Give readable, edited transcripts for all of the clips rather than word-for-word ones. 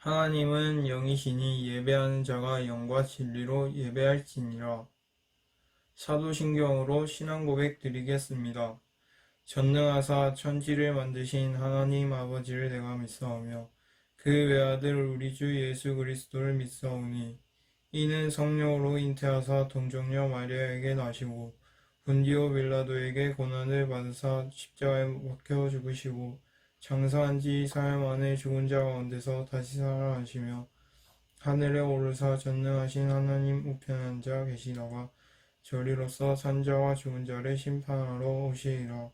하나님은 영이시니 예배하는 자가 영과 진리로 예배할지니라. 사도신경으로 신앙고백 드리겠습니다. 전능하사 천지를 만드신 하나님 아버지를 내가 믿사오며 그 외아들 우리 주 예수 그리스도를 믿사오니 이는 성령으로 잉태하사 동정녀 마리아에게 나시고 본디오 빌라도에게 고난을 받으사 십자가에 박혀 죽으시고 장사한 지 사흘 만에 죽은 자 가운데서 다시 살아나시며 하늘에 오르사 전능하신 하나님 우편에 앉아 계시다가 저리로서 산자와 죽은 자를 심판하러 오시리라.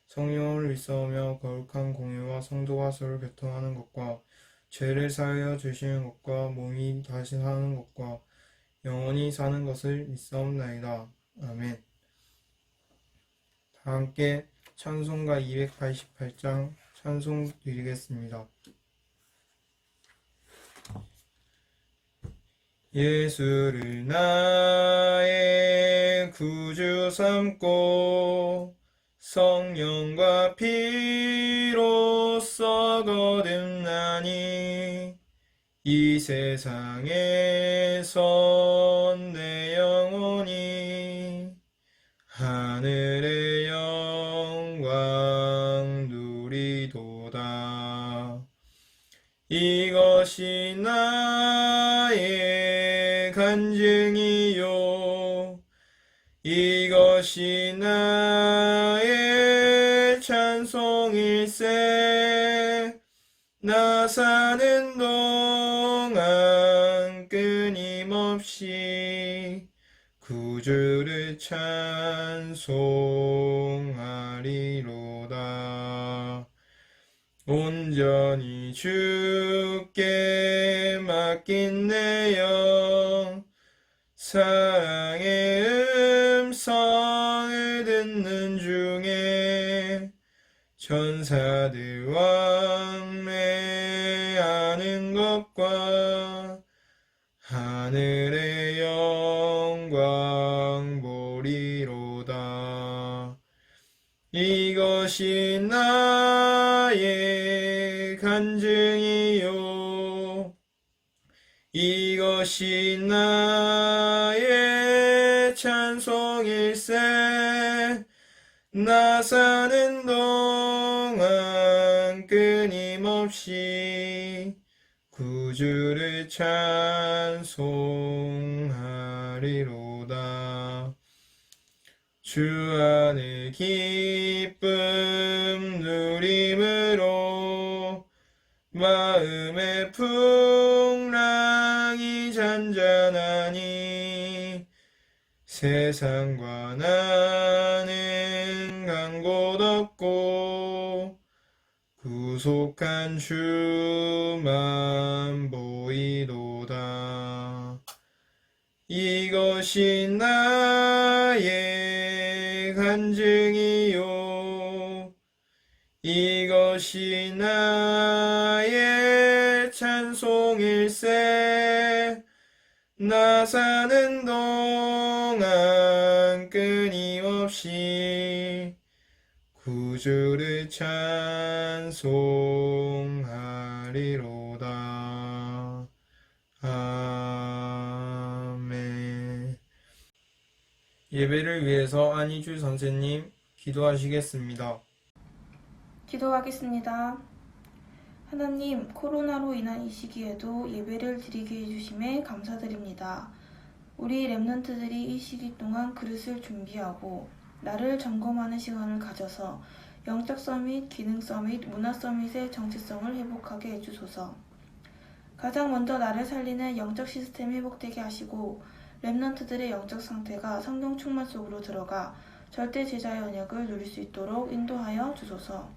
성령을 믿사오며 거룩한 공예와 성도가 서로 교통하는 것과 죄를 사하여 주시는 것과 몸이 다시 사는 것과 영원히 사는 것을 믿사옵나이다. 아멘. 다 함께 찬송가 288장 찬송 드리겠습니다. 예수를 나의 구주 삼고 성령과 피로써 거듭나니 이 세상에선 내 영혼이 하늘의 영광 누리도다. 이것이 나의 간증이요 이것이 나의 찬송일세. 나 사는 동안 끊임없이 구주를 찬송하리로다. 온전히 주께 맡긴 내 영 사랑의 음성을 듣는 중에 천사들 왕래하는 것과 하늘의 영광 보리로다. 이것이 나의 간증이요 이것이 나의 찬송일세. 나 사는 동안 끊임없이 구주를 찬송하리로다. 주 안에 기쁨 누림으로 마음의 풍랑이 잔잔하니 세상과 나는 간 곳 없고 구속한 주만 보이도다. 이것이 나의 간증이요 이것이 나의 찬송일세. 나 사는 동안 끊임없이 구주를 찬송하리로다. 아멘. 예배를 위해서 안희주 선생님 기도하시겠습니다. 기도하겠습니다. 하나님, 코로나로 인한 이 시기에도 예배를 드리게 해주심에 감사드립니다. 우리 랩런트들이 이 시기 동안 그릇을 준비하고 나를 점검하는 시간을 가져서 영적 서밋, 기능 서밋, 문화 서밋의 정체성을 회복하게 해주소서. 가장 먼저 나를 살리는 영적 시스템이 회복되게 하시고 랩런트들의 영적 상태가 성령 충만 속으로 들어가 절대 제자의 언약을 누릴 수 있도록 인도하여 주소서.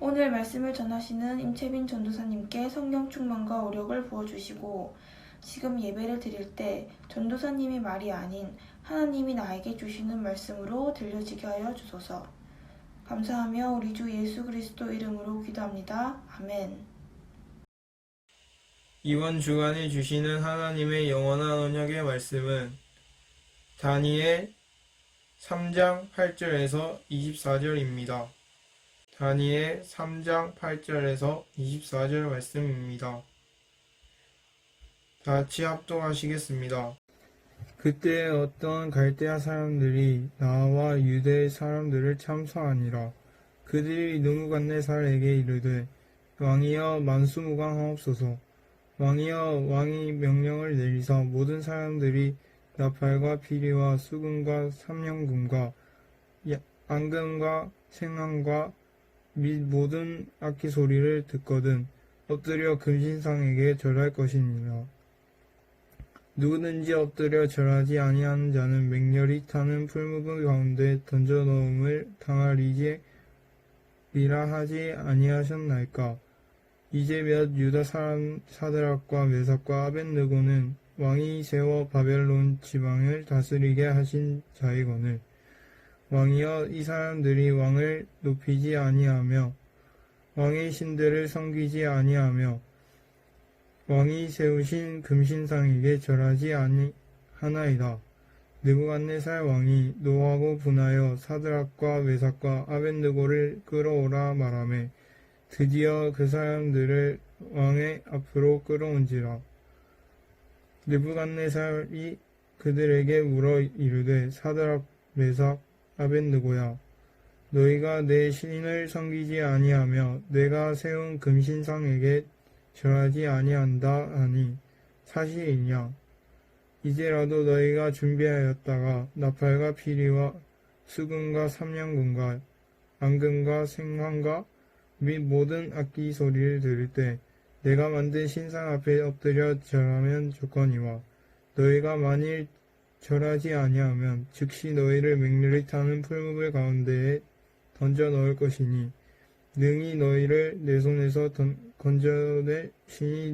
오늘 말씀을 전하시는 임채빈 전도사님께 성령 충만과 오력을 부어주시고 지금 예배를 드릴 때 전도사님이 말이 아닌 하나님이 나에게 주시는 말씀으로 들려지게 하여 주소서. 감사하며 우리 주 예수 그리스도 이름으로 기도합니다. 아멘. 이번 주간에 주시는 하나님의 영원한 언약의 말씀은 다니엘 3장 8절에서 24절입니다. 다니엘 3장 8절에서 24절 말씀입니다. 다 같이 합독하시겠습니다. 그때 어떤 갈대아 사람들이 나와 유대 사람들을 참소하니라. 그들이 느부갓네살에게 이르되 왕이여 만수무강하옵소서. 왕이여 왕이 명령을 내리사 모든 사람들이 나팔과 피리와 수금과 삼년금과 앙금과 생황과 및 모든 악기 소리를 듣거든 엎드려 금신상에게 절할 것이니라. 누구든지 엎드려 절하지 아니하는 자는 맹렬히 타는 풀무불 가운데 던져 넣음을 당하리라 하지 아니하셨나이까. 이제 몇 유다 사람 사드락과 메삭과 아벳느고는 왕이 세워 바벨론 지방을 다스리게 하신 자이거늘 왕이여 이 사람들이 왕을 높이지 아니하며 왕의 신들을 섬기지 아니하며 왕이 세우신 금신상에게 절하지 아니하나이다. 느부갓네살 왕이 노하고 분하여 사드락과 메삭과 아벳느고를 끌어오라 말하매 드디어 그 사람들을 왕의 앞으로 끌어온지라. 느부갓네살이 그들에게 물어 이르되 사드락 메삭 아벳느고야 너희가 내 신을 섬기지 아니하며 내가 세운 금신상에게 절하지 아니한다 하니 사실이냐. 이제라도 너희가 준비하였다가 나팔과 피리와 수금과 삼년금과 앙금과 생황과 및 모든 악기 소리를 들을 때 내가 만든 신상 앞에 엎드려 절하면 좋거니와 너희가 만일 절하지 아니하면 즉시 너희를 맹렬히 타는 풀무불 가운데에 던져 넣을 것이니 능히 너희를 내 손에서 건져낼 신이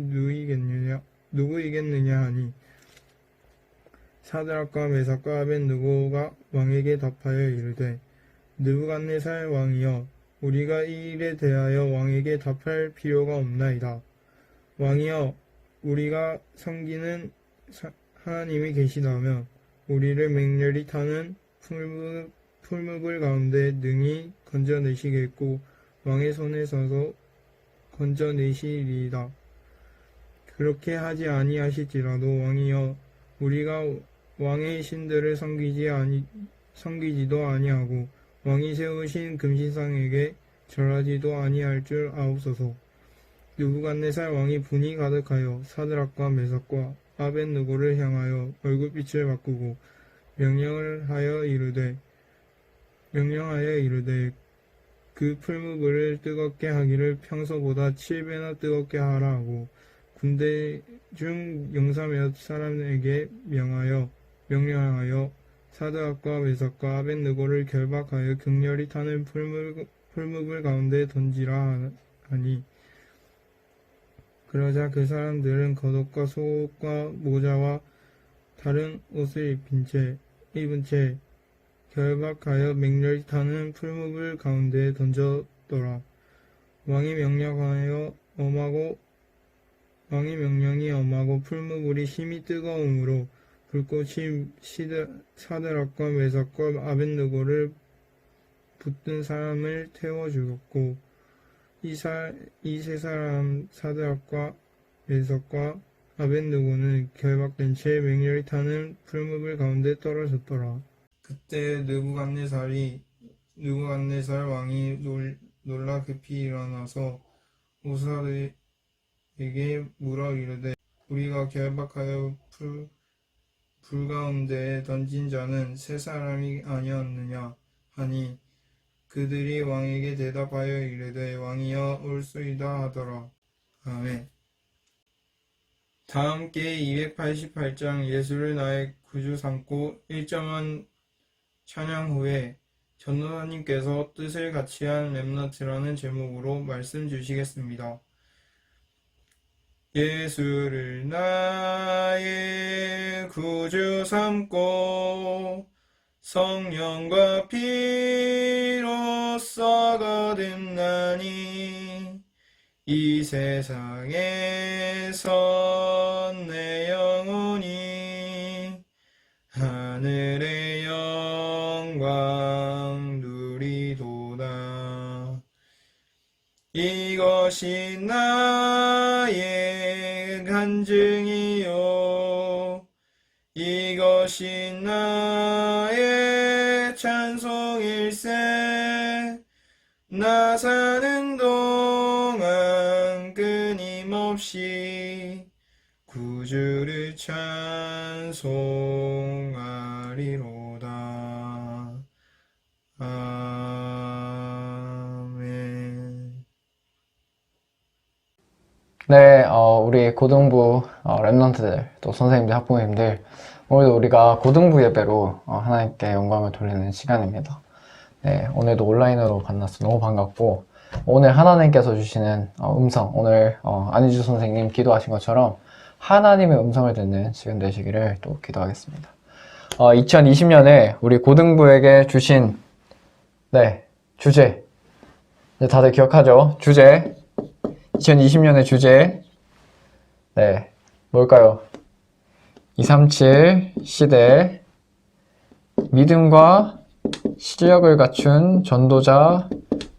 누구이겠느냐 하니 사드락과 메삭과 아벳느고가 왕에게 답하여 이르되 느부갓네살 왕이여 우리가 이 일에 대하여 왕에게 답할 필요가 없나이다. 왕이여 우리가 섬기는 하나님이 계시다면 우리를 맹렬히 타는 풀무불 가운데 능히 건져내시겠고 왕의 손에서도 건져내시리이다. 그렇게 하지 아니하실지라도 왕이여 우리가 왕의 신들을 섬기지도 아니하고 왕이 세우신 금신상에게 절하지도 아니할 줄 아옵소서. 느부갓네살 왕이 분이 가득하여 사드락과 메삭과 아벳느고를 향하여 얼굴빛을 바꾸고 명령하여 이르되 그 풀무불을 뜨겁게 하기를 평소보다 7배나 뜨겁게 하라 하고 군대 중 용사 몇 사람에게 명령하여 사드락과 메삭과 아벳느고를 결박하여 격렬히 타는 풀무불 가운데 던지라 하니 그러자 그 사람들은 겉옷과 속옷과 모자와 다른 옷을 입은 채 결박하여 맹렬히 타는 풀무불 가운데에 던졌더라. 왕의 명령이 엄하고 풀무불이 심히 뜨거움으로 불꽃이 사드락과 메삭과 아벳느고를 붙든 사람을 태워 죽였고 이 세 사람 사드락과 메삭과 아벳느고는 결박된 채 맹렬히 타는 풀무불 가운데 떨어졌더라. 그때 느부갓네살 왕이 놀라 급히 일어나서 오사르에게 물어 이르되 우리가 결박하여 불 가운데에 던진 자는 세 사람이 아니었느냐 하니 그들이 왕에게 대답하여 이르되 왕이여 옳소이다 하더라. 아멘. 다 함께 288장 예수를 나의 구주 삼고 1절만 찬양 후에 전도사님께서 뜻을 같이한 렘넌트라는 제목으로 말씀 주시겠습니다. 예수를 나의 구주 삼고 성령과 피로써 거듭나니 이 세상에서 내 영혼이 하늘의 영광 누리도다. 이것이 나의 간증이요 이것이 나의 찬송일세. 나 사는 동안 끊임없이 구주를 찬송하리라. 네, 우리 고등부 랩런트들, 또 선생님들, 학부모님들, 오늘도 우리가 고등부 예배로 하나님께 영광을 돌리는 시간입니다. 네, 오늘도 온라인으로 만나서 너무 반갑고, 오늘 하나님께서 주시는 음성, 오늘 안희주 선생님 기도하신 것처럼 하나님의 음성을 듣는 시간 되시기를 또 기도하겠습니다. 2020년에 우리 고등부에게 주신 주제, 이제 다들 기억하죠? 주제, 2020년의 주제, 뭘까요? 237 시대, 믿음과 실력을 갖춘 전도자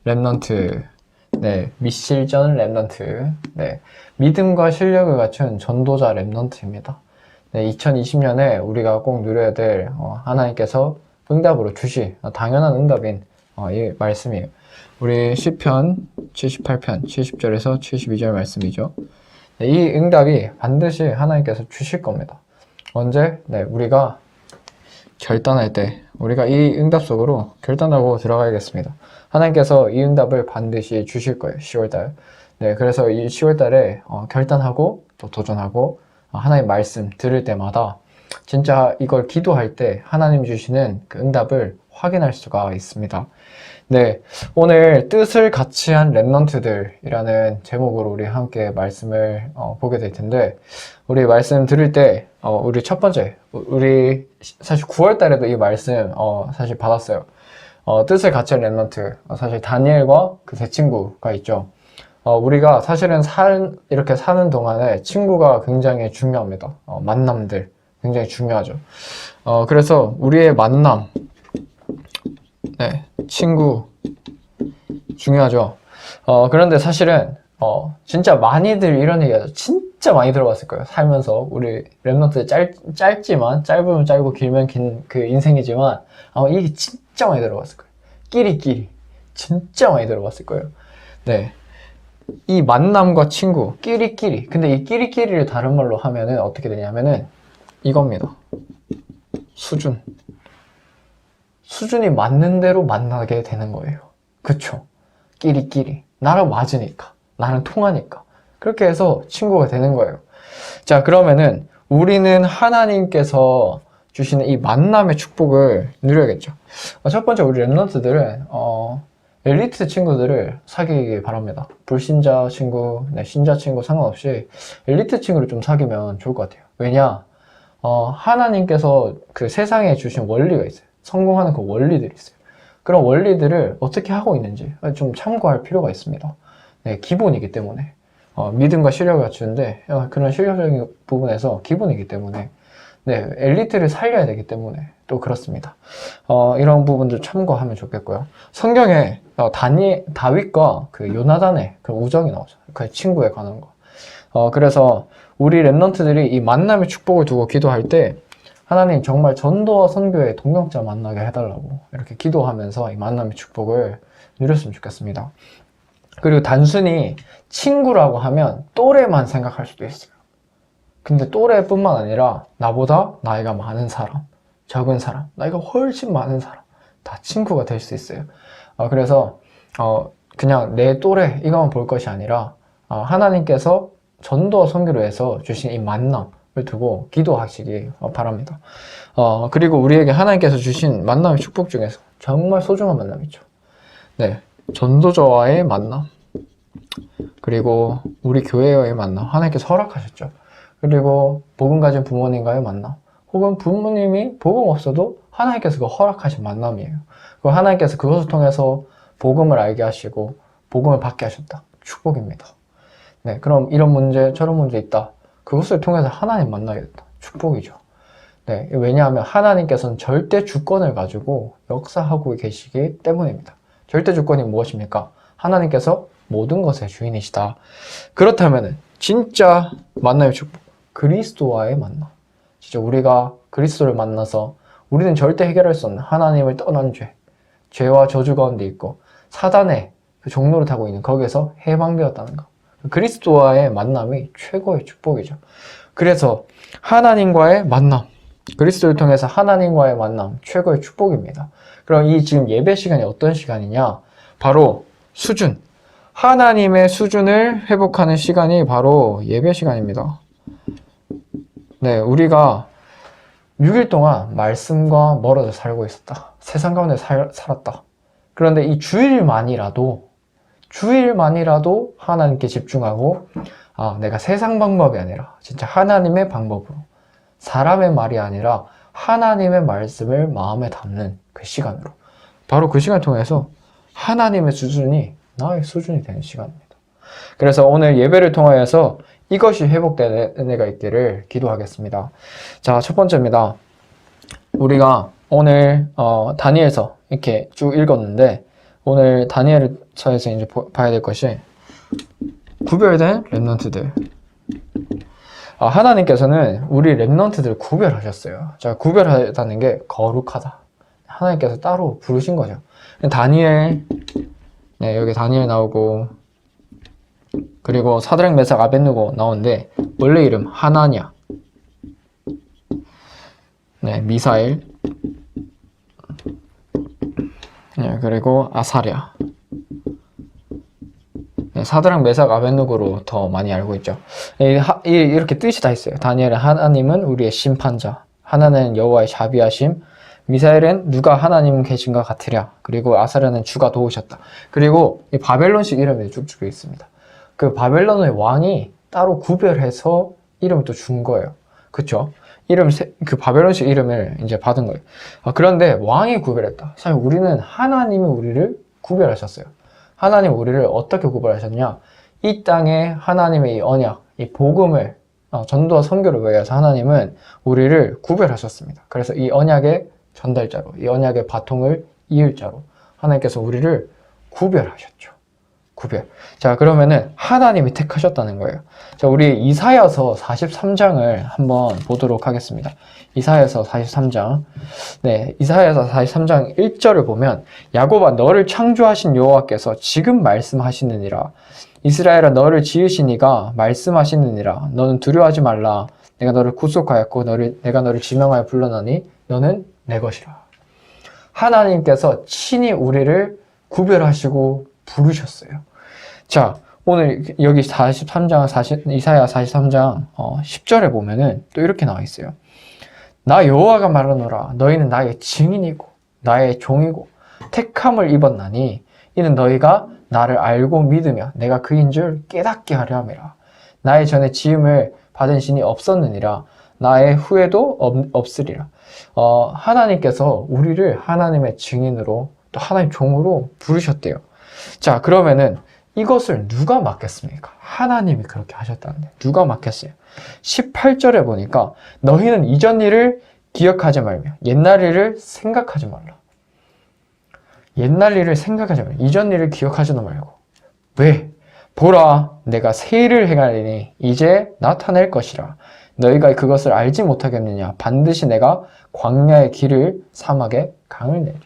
랩넌트. 미실전 랩넌트. 믿음과 실력을 갖춘 전도자 랩넌트입니다. 2020년에 우리가 꼭 누려야 될 하나님께서 응답으로 주실 당연한 응답인 이 말씀이에요. 우리 시편 78편 70절에서 72절 말씀이죠. 이 응답이 반드시 하나님께서 주실 겁니다. 언제? 우리가 결단할 때, 우리가 이 응답 속으로 결단하고 들어가야겠습니다. 하나님께서 이 응답을 반드시 주실 거예요. 10월달. 그래서 이 10월달에 결단하고 또 도전하고 하나님 말씀 들을 때마다 진짜 이걸 기도할 때 하나님 주시는 그 응답을 확인할 수가 있습니다. 오늘 뜻을 같이 한 랩넌트들이라는 제목으로 우리 함께 말씀을 보게 될 텐데, 우리 말씀 들을 때 우리 첫 번째, 우리 사실 9월 달에도 이 말씀 사실 받았어요. 뜻을 같이 한 랩넌트, 사실 다니엘과 그 세 친구가 있죠. 우리가 사실은 이렇게 사는 동안에 친구가 굉장히 중요합니다. 만남들 굉장히 중요하죠. 그래서 우리의 만남, 친구 중요하죠. 그런데 사실은 진짜 많이들 이런 얘기하죠. 진짜 많이 들어봤을 거예요. 살면서 우리 랩런트 짧지만, 짧으면 짧고 길면 긴 그 인생이지만 아마 이게 진짜 많이 들어봤을 거예요. 끼리끼리 진짜 많이 들어봤을 거예요. 이 만남과 친구, 끼리끼리. 근데 이 끼리끼리를 다른 말로 하면은 어떻게 되냐면은 이겁니다. 수준이 맞는 대로 만나게 되는 거예요. 그쵸? 끼리끼리. 나랑 맞으니까. 나랑 통하니까. 그렇게 해서 친구가 되는 거예요. 자, 그러면은 우리는 하나님께서 주시는 이 만남의 축복을 누려야겠죠. 첫 번째, 우리 랩런트들은 엘리트 친구들을 사귀기 바랍니다. 불신자 친구, 신자 친구 상관없이 엘리트 친구를 좀 사귀면 좋을 것 같아요. 왜냐? 하나님께서 그 세상에 주신 원리가 있어요. 성공하는 그 원리들이 있어요. 그런 원리들을 어떻게 하고 있는지 좀 참고할 필요가 있습니다. 기본이기 때문에. 믿음과 실력을 갖추는데 그런 실력적인 부분에서 기본이기 때문에 엘리트를 살려야 되기 때문에 또 그렇습니다. 이런 부분들 참고하면 좋겠고요. 성경에 다윗과 그 요나단의 그 우정이 나오죠. 그 친구에 관한 거. 그래서 우리 랩런트들이 이 만남의 축복을 두고 기도할 때 하나님 정말 전도와 선교의 동역자 만나게 해달라고 이렇게 기도하면서 이 만남의 축복을 누렸으면 좋겠습니다. 그리고 단순히 친구라고 하면 또래만 생각할 수도 있어요. 근데 또래뿐만 아니라 나보다 나이가 많은 사람, 적은 사람, 나이가 훨씬 많은 사람 다 친구가 될 수 있어요. 그래서 그냥 내 또래 이것만 볼 것이 아니라 하나님께서 전도와 선교를 해서 주신 이 만남을 두고 기도하시기 바랍니다. 그리고 우리에게 하나님께서 주신 만남의 축복 중에서 정말 소중한 만남이죠. 전도자와의 만남, 그리고 우리 교회와의 만남, 하나님께서 허락하셨죠. 그리고 복음 가진 부모님과의 만남, 혹은 부모님이 복음 없어도 하나님께서 그 허락하신 만남이에요. 하나님께서 그것을 통해서 복음을 알게 하시고 복음을 받게 하셨다. 축복입니다. 그럼 이런 문제, 저런 문제 있다. 그것을 통해서 하나님 만나게 됐다. 축복이죠. 왜냐하면 하나님께서는 절대 주권을 가지고 역사하고 계시기 때문입니다. 절대 주권이 무엇입니까? 하나님께서 모든 것의 주인이시다. 그렇다면 진짜 만남의 축복, 그리스도와의 만남. 진짜 우리가 그리스도를 만나서 우리는 절대 해결할 수 없는 하나님을 떠난 죄와 저주 가운데 있고 사단의 그 종로를 타고 있는 거기에서 해방되었다는 것. 그리스도와의 만남이 최고의 축복이죠. 그래서 하나님과의 만남, 그리스도를 통해서 하나님과의 만남, 최고의 축복입니다. 그럼 이 지금 예배 시간이 어떤 시간이냐? 바로 수준, 하나님의 수준을 회복하는 시간이 바로 예배 시간입니다. 네, 우리가 6일 동안 말씀과 멀어져 살고 있었다. 세상 가운데 살았다. 그런데 이 주일만이라도 하나님께 집중하고, 내가 세상 방법이 아니라 진짜 하나님의 방법으로, 사람의 말이 아니라 하나님의 말씀을 마음에 담는 그 시간으로, 바로 그 시간을 통해서 하나님의 수준이 나의 수준이 되는 시간입니다. 그래서 오늘 예배를 통하여서 이것이 회복되는 은혜가 있기를 기도하겠습니다. 자, 첫 번째입니다. 우리가 오늘 다니엘서 이렇게 쭉 읽었는데, 오늘 다니엘서에서 이제 봐야 될 것이 구별된 렘넌트들. 하나님께서는 우리 렘넌트들을 구별하셨어요. 자, 구별하다는 게 거룩하다. 하나님께서 따로 부르신 거죠. 다니엘, 네, 여기 다니엘 나오고, 그리고 사드락 메삭 아벳느고 나오는데 원래 이름 하나냐, 네, 미사엘, 네, 그리고 아사랴. 네, 사드락 메삭 아벳느고로 더 많이 알고 있죠. 이렇게 뜻이 다 있어요. 다니엘은 하나님은 우리의 심판자, 하나는 여호와의 자비하심, 미사엘은 누가 하나님 계신가 같으랴, 그리고 아사랴는 주가 도우셨다. 그리고 이 바벨론식 이름이 쭉쭉 있습니다. 그 바벨론의 왕이 따로 구별해서 이름을 또 준 거예요. 그쵸? 그 바벨론식 이름을 이제 받은 거예요. 그런데 왕이 구별했다. 사실 우리는 하나님이 우리를 구별하셨어요. 하나님 우리를 어떻게 구별하셨냐? 이 땅에 하나님의 이 언약, 이 복음을, 전도와 선교를 위해서 하나님은 우리를 구별하셨습니다. 그래서 이 언약의 전달자로, 이 언약의 바통을 이을 자로 하나님께서 우리를 구별하셨죠. 구별. 자, 그러면은 하나님이 택하셨다는 거예요. 자, 우리 이사야서 43장을 한번 보도록 하겠습니다. 이사야서 43장. 네, 이사야서 43장 1절을 보면, 야곱아 너를 창조하신 여호와께서 지금 말씀하시느니라. 이스라엘아 너를 지으신 이가 말씀하시느니라. 너는 두려워하지 말라. 내가 너를 구속하였고 내가 너를 지명하여 불러나니 너는 내 것이라. 하나님께서 친히 우리를 구별하시고 부르셨어요. 자, 오늘 여기 이사야 43장 10절에 보면은 또 이렇게 나와 있어요. 나 여호와가 말하노라. 너희는 나의 증인이고 나의 종이고 택함을 입었나니 이는 너희가 나를 알고 믿으며 내가 그인 줄 깨닫게 하려 함이라. 나의 전에 지음을 받은 신이 없었느니라. 나의 후에도 없으리라. 하나님께서 우리를 하나님의 증인으로 또 하나님 종으로 부르셨대요. 자, 그러면은 이것을 누가 맡겠습니까? 하나님이 그렇게 하셨다는데 누가 맡겠어요? 18절에 보니까 너희는 이전 일을 기억하지 말며 옛날 일을 생각하지 말라. 옛날 일을 생각하지 말라. 이전 일을 기억하지도 말고. 왜? 보라, 내가 새 일을 행하리니 이제 나타낼 것이라. 너희가 그것을 알지 못하겠느냐? 반드시 내가 광야의 길을 사막에 강을 내리니.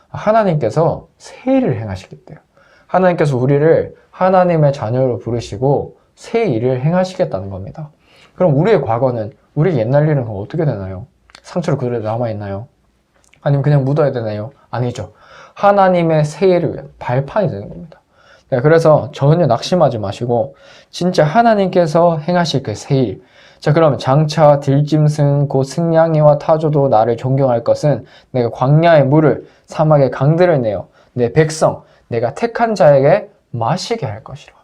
하나님께서 새 일을 행하시겠대요. 하나님께서 우리를 하나님의 자녀로 부르시고 새 일을 행하시겠다는 겁니다. 그럼 우리의 과거는, 우리 옛날 일은 그럼 어떻게 되나요? 상처로 그대로 남아있나요? 아니면 그냥 묻어야 되나요? 아니죠. 하나님의 새 일을 위한 발판이 되는 겁니다. 네, 그래서 전혀 낙심하지 마시고 진짜 하나님께서 행하실 그 새 일. 자, 그러면 장차 들짐승 곧 승냥이와 타조도 나를 존경할 것은 내가 광야의 물을 사막의 강들을 내어 내 백성 내가 택한 자에게 마시게 할 것이라.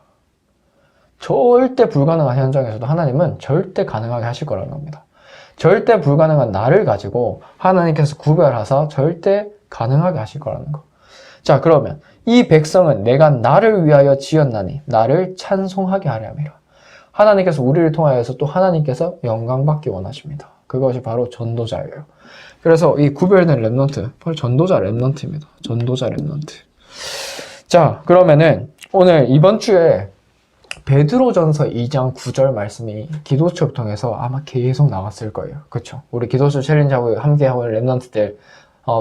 절대 불가능한 현장에서도 하나님은 절대 가능하게 하실 거라는 겁니다. 절대 불가능한 나를 가지고 하나님께서 구별하사 절대 가능하게 하실 거라는 거. 자, 그러면 이 백성은 내가 나를 위하여 지었나니 나를 찬송하게 하려 함이라. 하나님께서 우리를 통하여서 또 하나님께서 영광받기 원하십니다. 그것이 바로 전도자예요. 그래서 이 구별된 렘넌트, 바로 전도자 렘넌트입니다. 전도자 렘넌트. 자, 그러면은 오늘 이번 주에 베드로전서 2장 9절 말씀이 기도처를 통해서 아마 계속 나왔을 거예요. 그렇죠? 우리 기도처 챌린지하고 함께 하는 렘넌트들,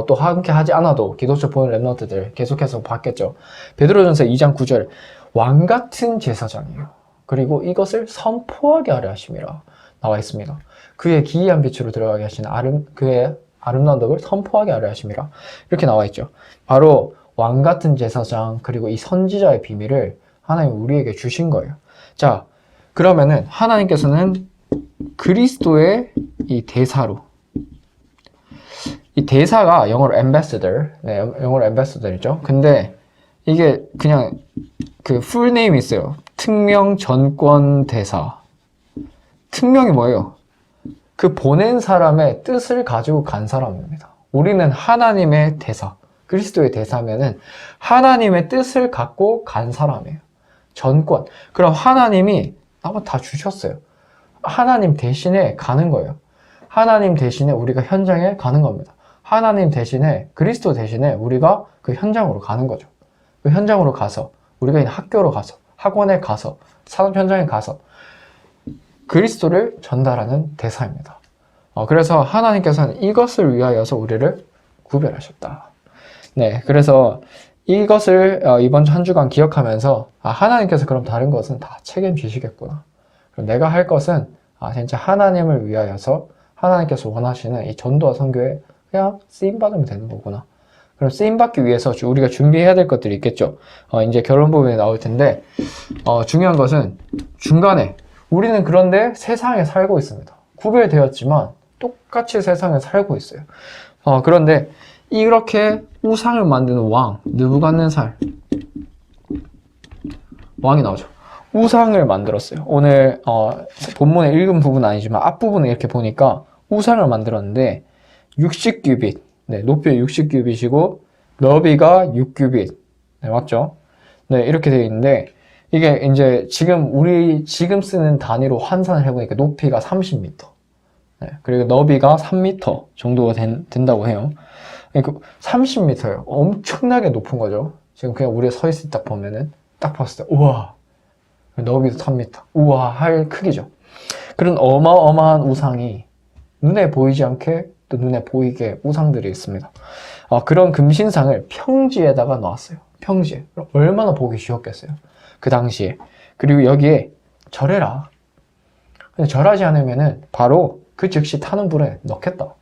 또 함께 하지 않아도 기도처 보는 렘넌트들 계속해서 봤겠죠. 베드로전서 2장 9절, 왕 같은 제사장이에요. 그리고 이것을 선포하게 하려 하심이라 나와 있습니다. 그의 기이한 빛으로 들어가게 하시는 그의 아름다운 덕을 선포하게 하려 하심이라 이렇게 나와 있죠. 바로 왕 같은 제사장, 그리고 이 선지자의 비밀을 하나님이 우리에게 주신 거예요. 자, 그러면은 하나님께서는 그리스도의 이 대사로, 이 대사가 영어로 ambassador, 네, 영어로 ambassador이죠. 근데 이게 그냥 그 풀네임이 있어요. 특명 전권 대사. 특명이 뭐예요? 그 보낸 사람의 뜻을 가지고 간 사람입니다. 우리는 하나님의 대사, 그리스도의 대사면은 하나님의 뜻을 갖고 간 사람이에요. 전권. 그럼 하나님이 아마 다 주셨어요. 하나님 대신에 가는 거예요. 하나님 대신에 우리가 현장에 가는 겁니다. 하나님 대신에, 그리스도 대신에 우리가 그 현장으로 가는 거죠. 그 현장으로 가서, 우리가 있는 학교로 가서, 학원에 가서, 산업 현장에 가서 그리스도를 전달하는 대사입니다. 그래서 하나님께서는 이것을 위하여서 우리를 구별하셨다. 네, 그래서 이것을 이번 한 주간 기억하면서 하나님께서 그럼 다른 것은 다 책임지시겠구나. 그럼 내가 할 것은 진짜 하나님을 위하여서 하나님께서 원하시는 이 전도와 선교에 그냥 쓰임받으면 되는 거구나. 그럼 쓰임받기 위해서 우리가 준비해야 될 것들이 있겠죠. 이제 결론 부분에 나올 텐데 중요한 것은 중간에 우리는 그런데 세상에 살고 있습니다. 구별되었지만 똑같이 세상에 살고 있어요. 그런데 이렇게 우상을 만드는 왕, 느부갓네살 왕이 나오죠. 우상을 만들었어요. 오늘 본문에 읽은 부분은 아니지만 앞부분에 이렇게 보니까 우상을 만들었는데 60규빗, 네, 높이가 60규빗이고 너비가 6규빗, 네, 맞죠? 네, 이렇게 되어 있는데 이게 이제 우리 지금 쓰는 단위로 환산을 해보니까 높이가 30m, 네, 그리고 너비가 3m 정도가 된다고 해요. 그러니까 30m예요. 엄청나게 높은 거죠. 지금 그냥 우리가 서 있을 때 딱 보면은 딱 봤을 때 우와, 너비도 3m, 우와 할 크기죠. 그런 어마어마한 우상이 눈에 보이지 않게 또 눈에 보이게 우상들이 있습니다. 그런 금신상을 평지에다가 놨어요. 평지에. 얼마나 보기 쉬웠겠어요. 그 당시에. 그리고 여기에 절해라. 근데 절하지 않으면은 바로 그 즉시 타는 불에 넣겠다.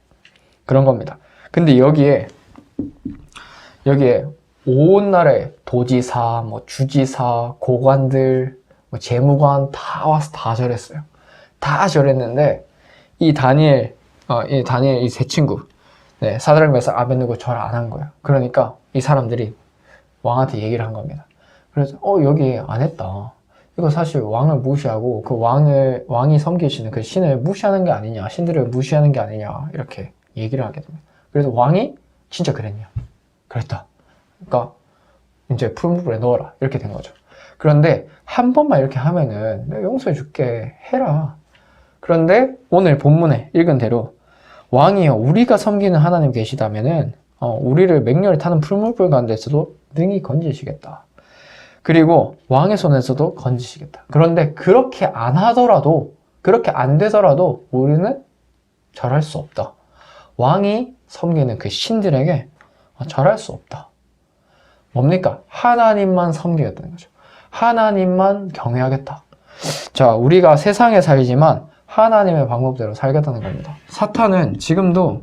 그런 겁니다. 근데 여기에 온 나라의 도지사, 주지사, 고관들, 재무관 다 와서 다 절했어요. 다 절했는데 이 다니엘 이 세 친구, 네, 사드락 메삭 아벳느고 절 안 한 거예요. 그러니까 이 사람들이 왕한테 얘기를 한 겁니다. 그래서 여기 안 했다. 이거 사실 왕을 무시하고 그 왕이 섬기시는 그 신을 무시하는 게 아니냐, 신들을 무시하는 게 아니냐 이렇게 얘기를 하게 됩니다. 그래서 왕이 진짜 그랬냐? 그랬다. 그러니까 이제 풀무불에 넣어라 이렇게 된 거죠. 그런데 한 번만 이렇게 하면은 내가 용서해 줄게 해라. 그런데 오늘 본문에 읽은 대로 왕이여 우리가 섬기는 하나님 계시다면은 우리를 맹렬히 타는 풀무불 가운데서도 능히 건지시겠다. 그리고 왕의 손에서도 건지시겠다. 그런데 그렇게 안 하더라도, 그렇게 안 되더라도 우리는 절할 수 없다. 왕이 섬기는 그 신들에게 절할 수 없다. 뭡니까? 하나님만 섬기겠다는 거죠. 하나님만 경외하겠다. 자, 우리가 세상에 살지만 하나님의 방법대로 살겠다는 겁니다. 사탄은 지금도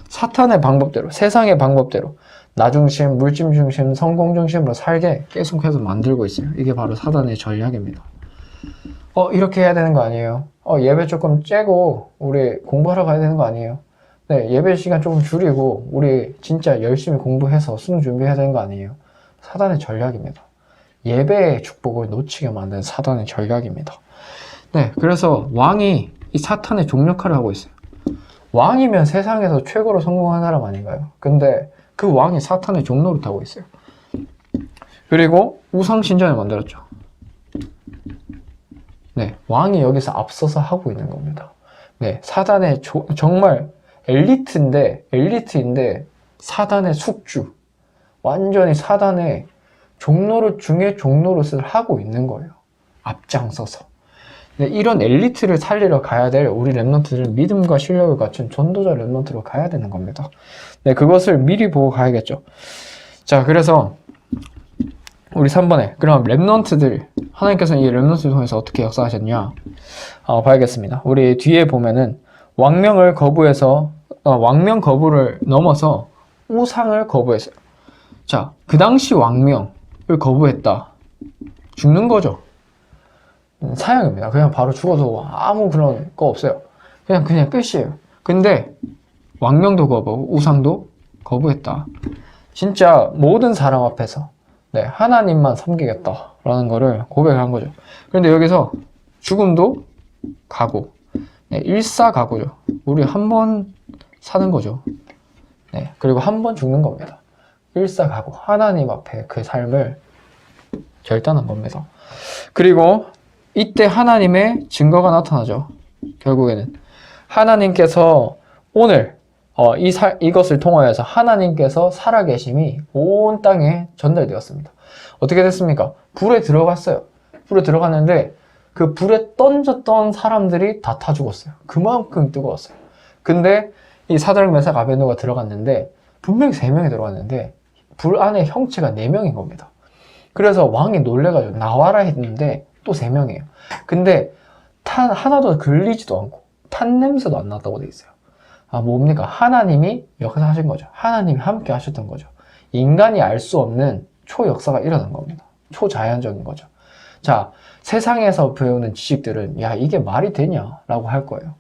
사탄의 방법대로, 세상의 방법대로 나중심, 물질 중심, 성공 중심으로 살게 계속해서 만들고 있어요. 이게 바로 사단의 전략입니다. 이렇게 해야 되는 거 아니에요? 예배 조금 째고 우리 공부하러 가야 되는 거 아니에요? 네, 예배 시간 조금 줄이고 우리 진짜 열심히 공부해서 수능 준비해야 되는 거 아니에요? 사단의 전략입니다. 예배의 축복을 놓치게 만드는 사단의 전략입니다. 네, 그래서 왕이 이 사탄의 종역할을 하고 있어요. 왕이면 세상에서 최고로 성공한 사람 아닌가요? 근데 그 왕이 사탄의 종노릇 하고 있어요. 그리고 우상신전을 만들었죠. 네, 왕이 여기서 앞서서 하고 있는 겁니다. 네, 사단의 정말 엘리트인데 사단의 숙주, 완전히 사단의 종노릇 중에 종노릇을 하고 있는 거예요. 앞장서서. 네, 이런 엘리트를 살리러 가야 될 우리 랩런트들은 믿음과 실력을 갖춘 전도자 랩런트로 가야 되는 겁니다. 네, 그것을 미리 보고 가야겠죠. 자, 그래서 우리 3번에 그럼 랩런트들, 하나님께서는 이 랩런트를 통해서 어떻게 역사하셨냐 봐야겠습니다. 우리 뒤에 보면은 왕명 거부를 넘어서 우상을 거부했어요. 자, 그 당시 왕명을 거부했다. 죽는 거죠. 사형입니다. 그냥 바로 죽어도 아무 그런 거 없어요. 그냥 끝이에요. 근데 왕명도 거부, 우상도 거부했다. 진짜 모든 사람 앞에서 네, 하나님만 섬기겠다라는 거를 고백한 거죠. 그런데 여기서 죽음도 각오, 네, 일사각오죠. 우리 한 번 사는 거죠. 네, 그리고 한 번 죽는 겁니다. 일사각오, 하나님 앞에 그 삶을 결단한 겁니다. 그리고 이때 하나님의 증거가 나타나죠. 결국에는 하나님께서 오늘 이것을 통하여서 하나님께서 살아계심이 온 땅에 전달되었습니다. 어떻게 됐습니까? 불에 들어갔어요. 불에 들어갔는데 그 불에 던졌던 사람들이 다 타 죽었어요. 그만큼 뜨거웠어요. 근데 이 사드락 메삭 아벤노가 들어갔는데 분명히 3명이 들어갔는데 불 안에 형체가 4명인 겁니다. 그래서 왕이 놀래가지고 나와라 했는데 또 3명이에요. 근데 하나도 걸리지도 않고 탄 냄새도 안 났다고 돼 있어요. 아, 뭡니까? 하나님이 역사하신 거죠. 하나님이 함께 하셨던 거죠. 인간이 알 수 없는 초역사가 일어난 겁니다. 초자연적인 거죠. 자, 세상에서 배우는 지식들은 야, 이게 말이 되냐? 라고 할 거예요.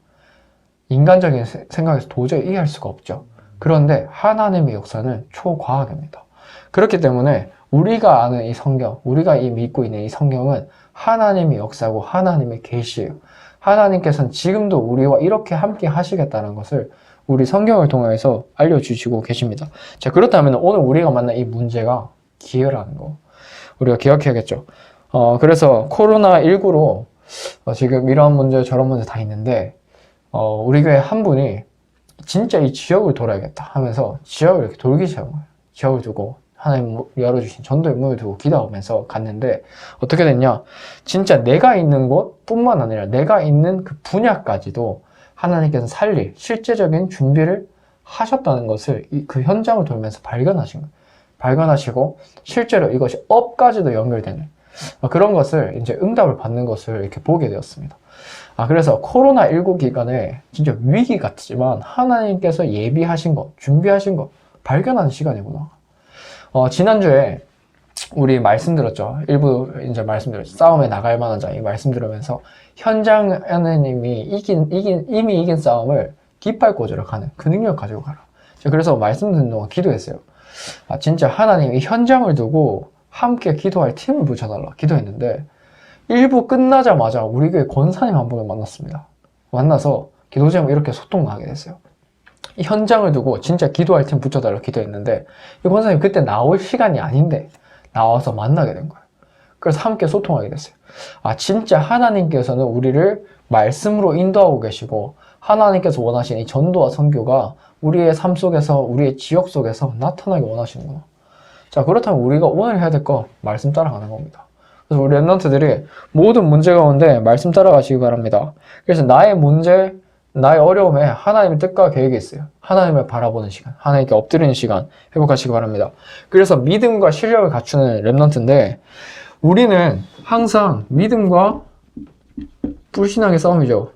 인간적인 생각에서 도저히 이해할 수가 없죠. 그런데 하나님의 역사는 초과학입니다. 그렇기 때문에 우리가 아는 이 성경, 우리가 믿고 있는 이 성경은 하나님의 역사고 하나님의 계시예요. 하나님께서는 지금도 우리와 이렇게 함께 하시겠다는 것을 우리 성경을 통해서 알려주시고 계십니다. 자, 그렇다면 오늘 우리가 만난 이 문제가 기회라는 거 우리가 기억해야겠죠. 그래서 코로나19로 지금 이런 문제 저런 문제 다 있는데 우리 교회 한 분이 진짜 이 지역을 돌아야겠다 하면서 지역을 이렇게 돌기 시작한 거예요. 지역을 두고 하나님 열어주신 전도의 문을 두고 기도하면서 갔는데 어떻게 됐냐? 진짜 내가 있는 곳뿐만 아니라 내가 있는 그 분야까지도 하나님께서 살릴 실제적인 준비를 하셨다는 것을 그 현장을 돌면서 발견하신 거예요. 발견하시고 실제로 이것이 업까지도 연결되는 그런 것을 이제 응답을 받는 것을 이렇게 보게 되었습니다. 그래서 코로나19 기간에 진짜 위기 같지만 하나님께서 예비하신 것, 준비하신 것 발견하는 시간이구나. 지난주에 우리 말씀드렸죠. 일부 이제 말씀드렸죠. 싸움에 나갈 만한 자, 이 말씀드리면서 현장 님이 이미 이긴 싸움을 깃발꽂으러 가는 그 능력 가지고 가라. 그래서 말씀 듣는 동안 기도했어요. 진짜 하나님이 현장을 두고 함께 기도할 팀을 붙여달라 기도했는데 1부 끝나자마자 우리 교회 권사님 한 분을 만났습니다. 만나서 기도 제목 이렇게 소통하게 됐어요. 이 현장을 두고 진짜 기도할 팀 붙여달라 기도했는데 이 권사님 그때 나올 시간이 아닌데 나와서 만나게 된 거예요. 그래서 함께 소통하게 됐어요. 진짜 하나님께서는 우리를 말씀으로 인도하고 계시고 하나님께서 원하시는 이 전도와 선교가 우리의 삶 속에서 우리의 지역 속에서 나타나기 원하시는구나. 자, 그렇다면 우리가 오늘 해야 될 거 말씀 따라가는 겁니다. 그래서 우리 랩런트들이 모든 문제 가운데 말씀 따라가시기 바랍니다. 그래서 나의 문제, 나의 어려움에 하나님의 뜻과 계획이 있어요. 하나님을 바라보는 시간, 하나님께 엎드리는 시간 회복하시기 바랍니다. 그래서 믿음과 실력을 갖추는 랩런트인데 우리는 항상 믿음과 불신앙의 싸움이죠.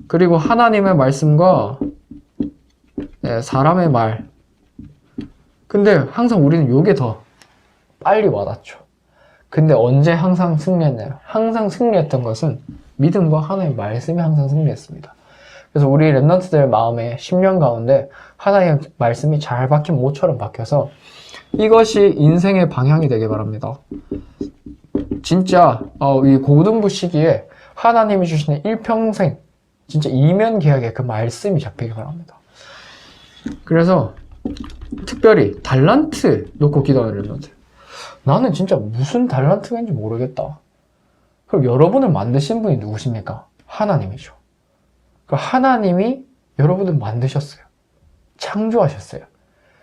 그리고 하나님의 말씀과 사람의 말. 근데 항상 우리는 이게 더 빨리 와닿죠. 근데 언제 항상 승리했나요? 항상 승리했던 것은 믿음과 하나님의 말씀이 항상 승리했습니다. 그래서 우리 랩런트들 마음에 10년 가운데 하나님의 말씀이 잘 박힌 모처럼 박혀서 이것이 인생의 방향이 되길 바랍니다. 진짜 이 고등부 시기에 하나님이 주시는 일평생 진짜 이면계약의 그 말씀이 잡히길 바랍니다. 그래서 특별히 달란트 놓고 기도하는 랩런트. 나는 진짜 무슨 달란트가 있는지 모르겠다. 그럼 여러분을 만드신 분이 누구십니까? 하나님이죠. 하나님이 여러분을 만드셨어요. 창조하셨어요.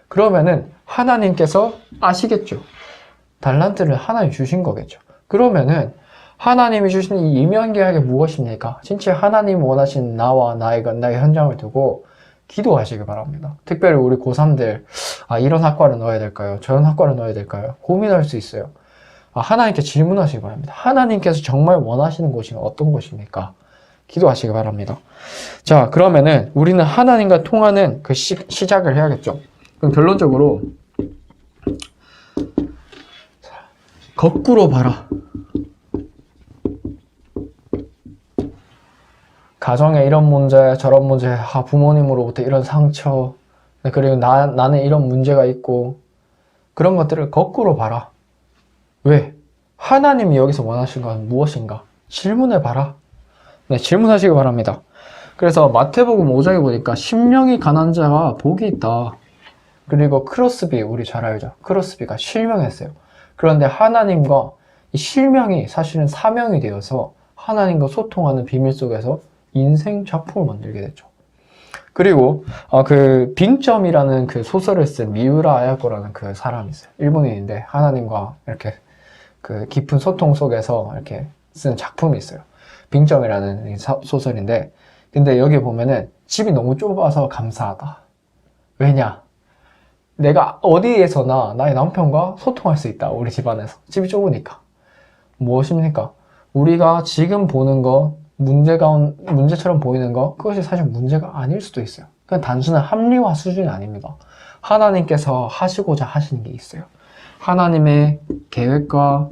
그러면은 하나님께서 아시겠죠. 달란트를 하나님 주신 거겠죠. 그러면은 하나님이 주신 이 이면계약이 무엇입니까? 진짜 하나님 원하시는 나와 나의 현장을 두고 기도하시기 바랍니다. 특별히 우리 고3들 이런 학과를 넣어야 될까요? 저런 학과를 넣어야 될까요? 고민할 수 있어요. 하나님께 질문하시기 바랍니다. 하나님께서 정말 원하시는 곳이 어떤 곳입니까? 기도하시기 바랍니다. 자, 그러면은 우리는 하나님과 통하는 그 시작을 해야겠죠. 그럼 결론적으로 거꾸로 봐라. 가정에 이런 문제, 저런 문제, 부모님으로부터 이런 상처, 그리고 나는 이런 문제가 있고, 그런 것들을 거꾸로 봐라. 왜? 하나님이 여기서 원하신 건 무엇인가? 질문해 봐라. 네, 질문하시기 바랍니다. 그래서 마태복음 5장에 보니까 심령이 가난한 자가 복이 있다. 그리고 크로스비, 우리 잘 알죠? 크로스비가 실명했어요. 그런데 하나님과 이 실명이 사실은 사명이 되어서 하나님과 소통하는 비밀 속에서 인생 작품을 만들게 됐죠. 그리고 그 빙점이라는 그 소설을 쓴 미우라 아야코라는 그 사람이 있어요. 일본인인데 하나님과 이렇게 그 깊은 소통 속에서 이렇게 쓴 작품이 있어요. 빙점이라는 소설인데, 근데 여기 보면은 집이 너무 좁아서 감사하다. 왜냐? 내가 어디에서나 나의 남편과 소통할 수 있다. 우리 집안에서. 집이 좁으니까. 무엇입니까? 우리가 지금 보는 거, 문제처럼 보이는 거, 그것이 사실 문제가 아닐 수도 있어요. 그냥 단순한 합리화 수준이 아닙니다. 하나님께서 하시고자 하시는 게 있어요. 하나님의 계획과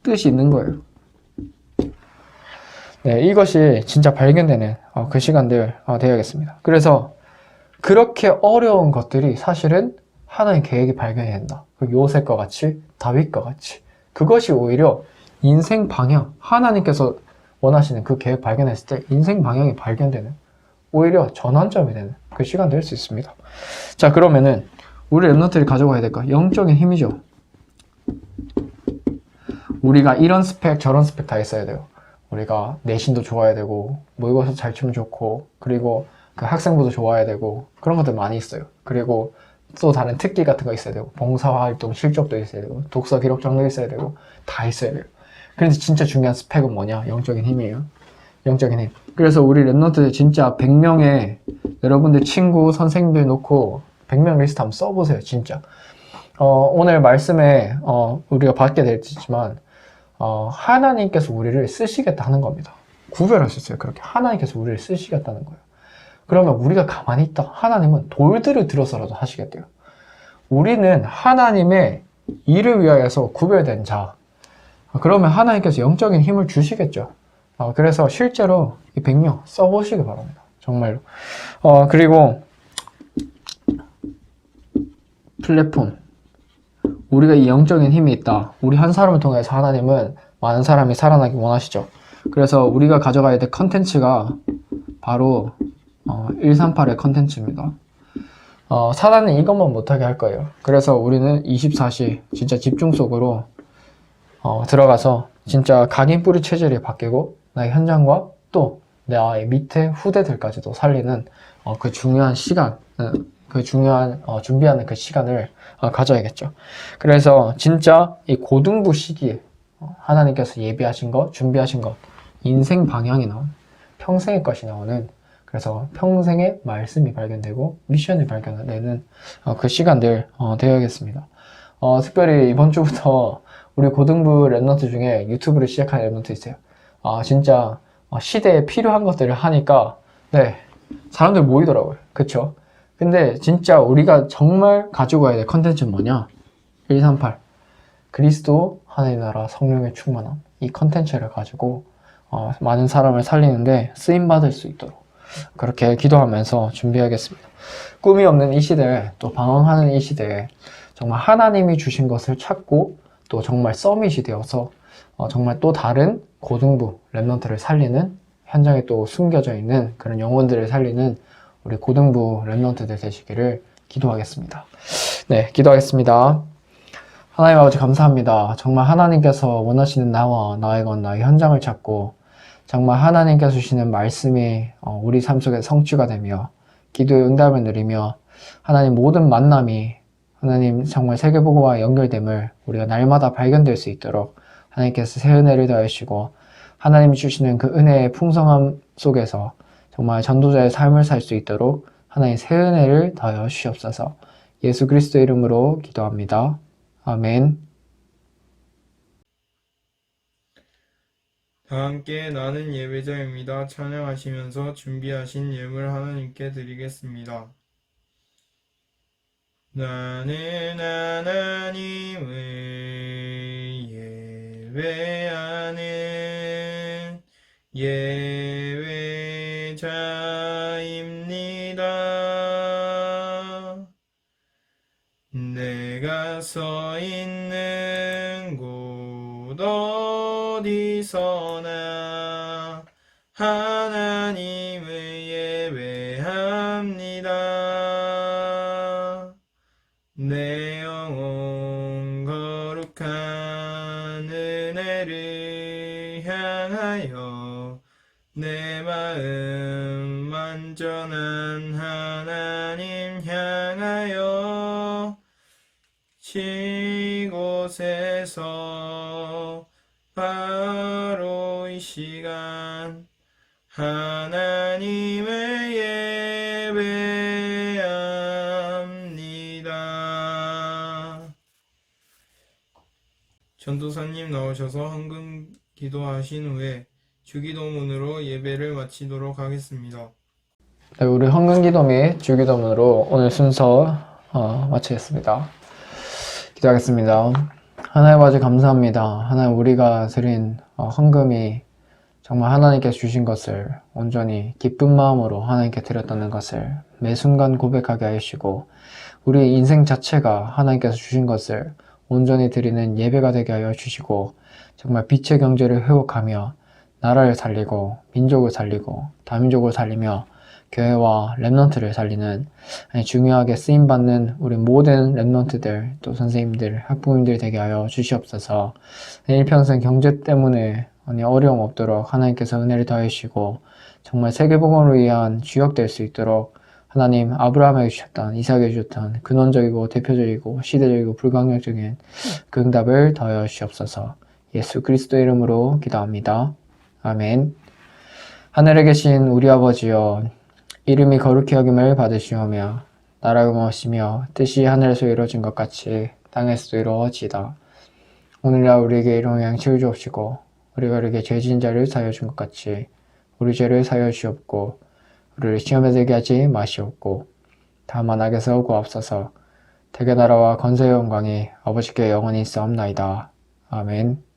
뜻이 있는 거예요. 네, 이것이 진짜 발견되는 그 시간들 되어야겠습니다. 그래서 그렇게 어려운 것들이 사실은 하나님 계획이 발견이 된다. 요셉과 같이, 다윗과 같이. 그것이 오히려 인생 방향, 하나님께서 원하시는 그 계획 발견했을 때 인생 방향이 발견되는, 오히려 전환점이 되는 그 시간 될 수 있습니다. 자, 그러면은 우리 랩런트들이 가져가야 될까? 영적인 힘이죠. 우리가 이런 스펙, 저런 스펙 다 있어야 돼요. 우리가 내신도 좋아야 되고, 모의고사 잘 치면 좋고, 그리고 그 학생부도 좋아야 되고, 그런 것들 많이 있어요. 그리고 또 다른 특기 같은 거 있어야 되고, 봉사활동 실적도 있어야 되고, 독서 기록장도 있어야 되고, 다 있어야 돼요. 그런데 진짜 중요한 스펙은 뭐냐? 영적인 힘이에요. 영적인 힘. 그래서 우리 랩런트들 진짜 100명의 여러분들 친구, 선생님들 놓고 100명 리스트 한번 써보세요. 진짜. 오늘 말씀에 우리가 받게 됐지만 하나님께서 우리를 쓰시겠다는 겁니다. 구별하셨어요. 그렇게 하나님께서 우리를 쓰시겠다는 거예요. 그러면 우리가 가만히 있다. 하나님은 돌들을 들어서라도 하시겠대요. 우리는 하나님의 일을 위하여서 구별된 자. 그러면 하나님께서 영적인 힘을 주시겠죠. 그래서 실제로 이 100명 써보시기 바랍니다. 정말로. 그리고 플랫폼. 우리가 이 영적인 힘이 있다. 우리 한 사람을 통해서 하나님은 많은 사람이 살아나기 원하시죠. 그래서 우리가 가져가야 될 컨텐츠가 바로 138의 컨텐츠입니다. 사단은 이것만 못하게 할 거예요. 그래서 우리는 24시 진짜 집중 속으로 들어가서 진짜 각인 뿌리 체질이 바뀌고 나의 현장과 또 나의 밑에 후대들까지도 살리는 그 중요한 시간, 그 중요한 준비하는 그 시간을 가져야겠죠. 그래서 진짜 이 고등부 시기에 하나님께서 예비하신 것, 준비하신 것, 인생 방향이 나오는, 평생의 것이 나오는, 그래서 평생의 말씀이 발견되고 미션이 발견되는 그 시간들 되어야겠습니다. 특별히 이번 주부터 우리 고등부 랩런트 중에 유튜브를 시작한 랩런트 있어요. 진짜 시대에 필요한 것들을 하니까 네, 사람들 모이더라고요. 그쵸? 근데 진짜 우리가 정말 가지고 가야 될 컨텐츠는 뭐냐? 138 그리스도 하나님 나라 성령의 충만함, 이 컨텐츠를 가지고 많은 사람을 살리는데 쓰임받을 수 있도록 그렇게 기도하면서 준비하겠습니다. 꿈이 없는 이 시대에, 또 방황하는 이 시대에 정말 하나님이 주신 것을 찾고 또 정말 서밋이 되어서 정말 또 다른 고등부 랩런트를 살리는, 현장에 또 숨겨져 있는 그런 영혼들을 살리는 우리 고등부 랩런트들 되시기를 기도하겠습니다. 네, 기도하겠습니다. 하나님 아버지 감사합니다. 정말 하나님께서 원하시는 나와 나의 건 나의 현장을 찾고 정말 하나님께서 주시는 말씀이 우리 삶 속에 성취가 되며 기도의 응답을 누리며 하나님 모든 만남이 하나님 정말 세계보고와 연결됨을 우리가 날마다 발견될 수 있도록 하나님께서 새 은혜를 더하시고 하나님이 주시는 그 은혜의 풍성함 속에서 정말 전도자의 삶을 살 수 있도록 하나님 새 은혜를 더하여 주시옵소서. 예수 그리스도의 이름으로 기도합니다. 아멘. 다 함께 나는 예배자입니다. 찬양하시면서 준비하신 예물 하나님께 드리겠습니다. 나는 하나님의 예배하는 예배자입니다. 내가 서 있는 곳 어디서나 하나님을 예배합니다. 내 영혼 거룩한 은혜를 향하여 내 마음 완전한 하나님 향하여 이곳에서 바로 이 시간 하나님을 예배합니다. 전도사님 나오셔서 헌금 기도하신 후에 주기도문으로 예배를 마치도록 하겠습니다. 네, 우리 헌금기도 및 주기도문으로 오늘 순서 마치겠습니다. 기도하겠습니다. 하나님 아버지 감사합니다. 하나님 우리가 드린 헌금이 정말 하나님께 주신 것을 온전히 기쁜 마음으로 하나님께 드렸다는 것을 매 순간 고백하게 하시고 우리 인생 자체가 하나님께서 주신 것을 온전히 드리는 예배가 되게 하여 주시고 정말 빛의 경제를 회복하며 나라를 살리고 민족을 살리고 다민족을 살리며 교회와 랩넌트를 살리는 중요하게 쓰임받는 우리 모든 랩넌트들 또 선생님들 학부모님들 되게 하여 주시옵소서. 일평생 경제 때문에 어려움 없도록 하나님께서 은혜를 더해주시고 정말 세계복음을 위한 주역될 수 있도록 하나님 아브라함에게 주셨던 이삭에게 주셨던 근원적이고 대표적이고 시대적이고 불가항력적인 그 응답을 더하여 주시옵소서. 예수 그리스도의 이름으로 기도합니다. 아멘. 하늘에 계신 우리 아버지여 이름이 거룩히 여김을 받으시오며 나라가 무엇이며 뜻이 하늘에서 이루어진 것 같이 땅에서도 이루어지이다. 오늘날 우리에게 일용할 양식을 주옵시고 우리가 우리에게 죄 지은 자를 사하여 준 것 같이 우리 죄를 사하여 주옵고 우리를 시험에 들게 하지 마시옵고 다만 악에서 구하옵소서. 대개 나라와 권세의 영광이 아버지께 영원히 있사옵나이다. 아멘.